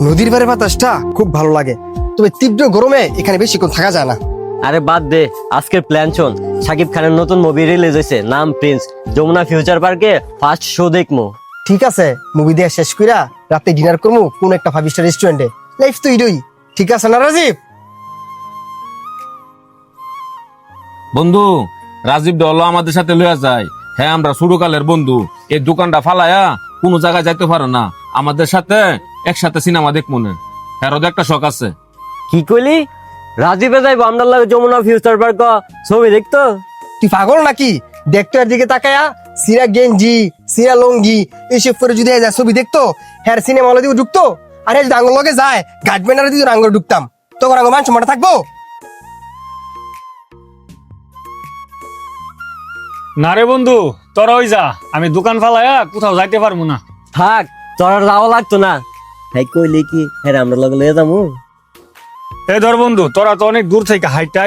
নদীর পাড়ের বাতাসটা খুব ভালো লাগে, তবে তীব্র গরমে এখানে বেশিক্ষণ থাকা যায় না। আরে বাদ দে, আজকের প্ল্যান শোন। শাকিব খানের নতুন মুভি রিলিজ হয়েছে, নাম প্রিন্স। যমুনা ফিউচার পার্কে ফার্স্ট শো দেখমু। ঠিক আছে, মুভি দিয়ে শেষ কইরা রাতে ডিনার করবো কোন একটা 5 স্টার রেস্টুরেন্টে। লাইফ তো ইডই, ঠিক আছে না রাজীব? বন্ধু, রাজীব ডলো আমাদের সাথে লইয়া যায়। হ্যাঁ, আমরা ছোটকালের বন্ধু। এই দোকানটা ফালায়া কোনো জায়গায় যাইতে পারে না, আমাদের সাথে একসাথে সিনেমা দেখ মনে। হ্যাঁ, একটা শখ আছে। কি কইলি? রাজীবে যাইবো আপনার লাগে যমুনা ফিউচার পার্ক ছবি দেখতো? তুই পাগল নাকি? দেখতো এর দিকে তাকায়া সিরা গেঞ্জি সিরা লঙ্গি এইসব পরে যদি যায় ছবি দেখতো, হ্যাঁ সিনেমা হলে দিয়ে ঢুকতো। আরে যদি আঙ্গুল লগে যায় গার্ডম্যানারে দিয়ে আঙ্গুল ঢুকতাম, তখন আঙ্গুল মানুষ মাঠে থাকবো? না রে বন্ধু, তোরা ওই যা, আমি দোকান ফালায়া কোথাও যাইতে পারবো না। থাক, তোর আর যাওয়া লাগতো না। হ্যাঁ কইলি কি, হ্যাঁ আমরা লগে লয়ে যাবো। এই ধর বন্ধু, তোরা তো অনেক দূর থেকে হাইটা